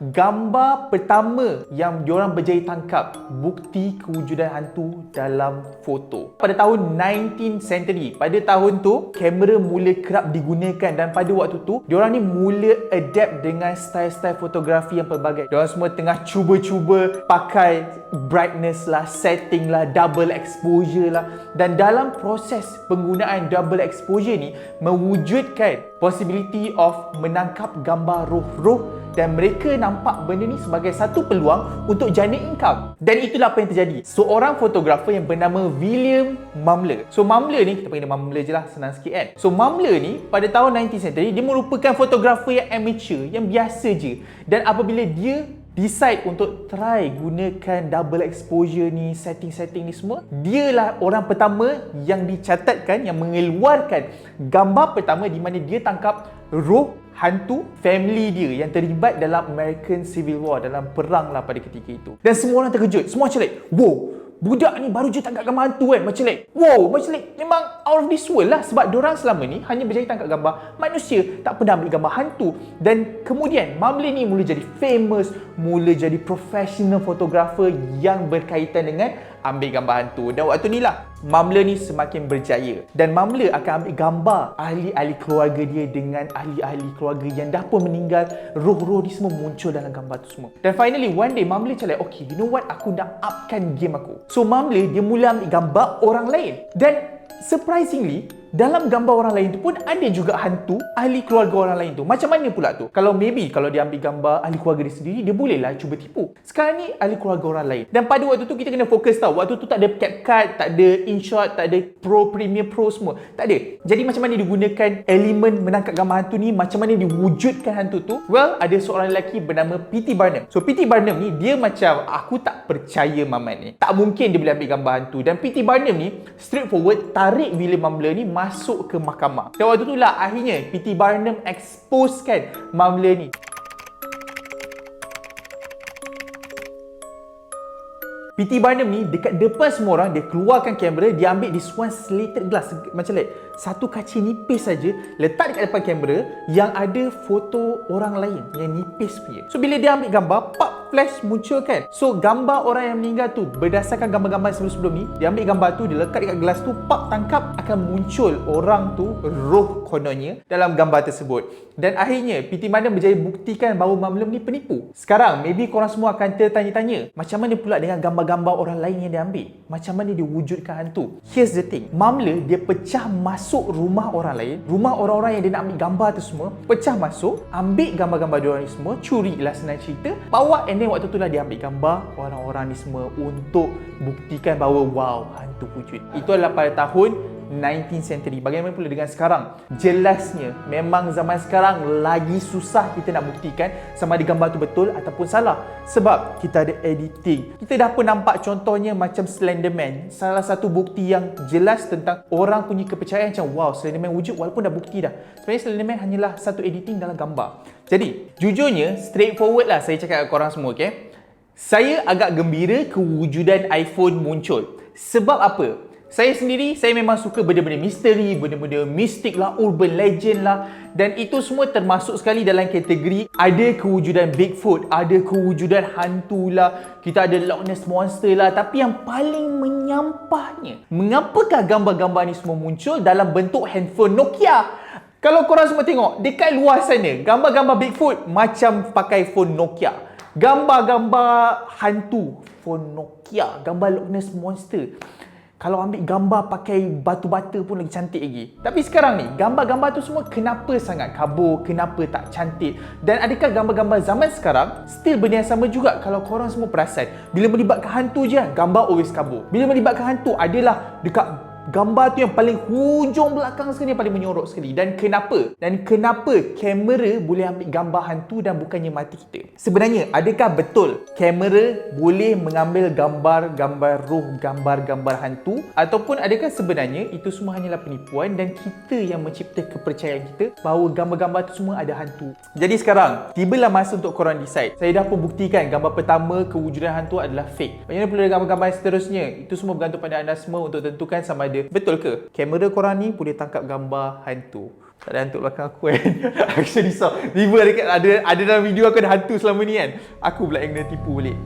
gambar pertama yang diorang berjaya tangkap bukti kewujudan hantu dalam foto. Pada tahun 19th century, pada tahun tu kamera mula kerap digunakan dan pada waktu tu diorang ni mula adapt dengan style-style fotografi yang pelbagai. Diorang semua tengah cuba-cuba pakai brightness lah, setting lah, double exposure lah, dan dalam proses penggunaan double exposure ni mewujudkan possibility of menangkap gambar roh-roh dan mereka nampak benda ni sebagai satu peluang untuk jana income. Dan itulah apa yang terjadi. Seorang fotografer yang bernama William Mumler. So Mumler ni, kita panggil dia Mumler je lah, senang sikit kan. So Mumler ni pada tahun 19th century dia merupakan fotografer yang amateur, yang biasa je. Dan apabila dia decide untuk try gunakan double exposure ni, setting-setting ni semua, dialah orang pertama yang dicatatkan, yang mengeluarkan gambar pertama di mana dia tangkap roh hantu family dia yang terlibat dalam American Civil War, dalam perang lah pada ketika itu. Dan semua orang terkejut, semua macam like, wow, budak ni baru je tangkap gambar hantu kan, macam like, wow, macam like memang out of this world lah. Sebab diorang selama ni hanya berjaya tangkap gambar manusia, tak pernah ambil gambar hantu. Dan kemudian Mumler ni mula jadi famous, mula jadi professional photographer yang berkaitan dengan ambil gambar hantu. Dan waktu ni lah Mumler ni semakin berjaya. Dan Mumler akan ambil gambar ahli-ahli keluarga dia dengan ahli-ahli keluarga yang dah pun meninggal. Roh-roh ni semua muncul dalam gambar tu semua. Dan finally one day Mumler macam like, okay, you know what, aku nak upkan game aku. So Mumler dia mula ambil gambar orang lain. Dan surprisingly, dalam gambar orang lain tu pun ada juga hantu ahli keluarga orang lain tu. Macam mana pula tu? Kalau dia ambil gambar ahli keluarga dia sendiri, dia bolehlah cuba tipu. Sekarang ni ahli keluarga orang lain. Dan pada waktu tu kita kena fokus tau. Waktu tu tak ada CapCut, tak ada InShot, tak ada Premiere Pro semua. Tak ada. Jadi macam mana digunakan elemen menangkap gambar hantu ni? Macam mana diwujudkan hantu tu? Well, ada seorang lelaki bernama P.T. Barnum. So P.T. Barnum ni dia macam, aku tak percaya Mamat ni. Tak mungkin dia boleh ambil gambar hantu. Dan P.T. Barnum ni straightforward tarik William Mumler ni masuk ke mahkamah. Dan waktu tu lah akhirnya P.T. Barnum exposekan Mumler ni. P.T. Barnum ni dekat depan semua orang, dia keluarkan kamera, dia ambil this one slated glass, macam like satu kaca nipis saja, letak dekat depan kamera yang ada foto orang lain yang nipis punya. So bila dia ambil gambar, pop, flash muncul kan. So gambar orang yang meninggal tu berdasarkan gambar-gambar sebelum-sebelum ni, dia ambil gambar tu, dia lekat dekat gelas tu, pop, tangkap, akan muncul orang tu, roh kononnya dalam gambar tersebut. Dan akhirnya P.T. Barnum berjaya buktikan bahawa Mumler ni penipu. Sekarang maybe korang semua akan tertanya-tanya, macam mana pula dengan gambar-gambar orang lain yang dia ambil? Macam mana dia wujudkan hantu? Here's the thing, Mumler dia pecah masuk rumah orang lain, rumah orang-orang yang dia nak ambil gambar tu semua, pecah masuk, ambil gambar-gambar diorang ni semua, curi lah senang cerita, bawa, and then waktu tu lah dia ambil gambar orang-orang ni semua untuk buktikan bahawa wow, hantu wujud. Itu adalah pada tahun 19th century. Bagaimana pula dengan sekarang? Jelasnya memang zaman sekarang lagi susah kita nak buktikan sama ada gambar tu betul ataupun salah. Sebab kita ada editing. Kita dah pun nampak contohnya macam Slenderman. Salah satu bukti yang jelas tentang orang punya kepercayaan macam wow, Slenderman wujud walaupun dah bukti dah. Sebenarnya Slenderman hanyalah satu editing dalam gambar. Jadi, jujurnya straightforward lah saya cakap kat korang semua, okay? Saya agak gembira kewujudan iPhone muncul. Sebab apa? Saya sendiri, saya memang suka benda-benda misteri, benda-benda mistik lah, urban legend lah. Dan itu semua termasuk sekali dalam kategori ada kewujudan Bigfoot, ada kewujudan hantu lah, kita ada Loch Ness Monster lah. Tapi yang paling menyampahnya, mengapakah gambar-gambar ni semua muncul dalam bentuk handphone Nokia? Kalau korang semua tengok, dekat luar sana, gambar-gambar Bigfoot macam pakai phone Nokia. Gambar-gambar hantu, phone Nokia. Gambar Loch Ness Monster, kalau ambil gambar pakai batu-bata pun lagi cantik lagi. Tapi sekarang ni, gambar-gambar tu semua kenapa sangat kabur, kenapa tak cantik? Dan adakah gambar-gambar zaman sekarang still benda yang sama juga? Kalau korang semua perasan, bila melibatkan hantu je, gambar always kabur. Bila melibatkan hantu, adalah dekat gambar tu yang paling hujung belakang sekali, yang paling menyorok sekali. Dan kenapa? Dan kenapa kamera boleh ambil gambar hantu dan bukannya mata kita? Sebenarnya, adakah betul kamera boleh mengambil gambar-gambar roh, gambar-gambar hantu? Ataupun adakah sebenarnya itu semua hanyalah penipuan dan kita yang mencipta kepercayaan kita bahawa gambar-gambar itu semua ada hantu? Jadi sekarang, tibalah masa untuk korang decide. Saya dah pun buktikan gambar pertama kewujudan hantu adalah fake. Bagaimana pula gambar-gambar yang seterusnya? Itu semua bergantung pada anda semua untuk tentukan sama ada betul ke kamera korang ni boleh tangkap gambar hantu. Tak ada hantu belakang aku kan. Aku so risau. Tiba ada dalam video aku ada hantu selama ni kan. Aku pula yang kena tipu balik.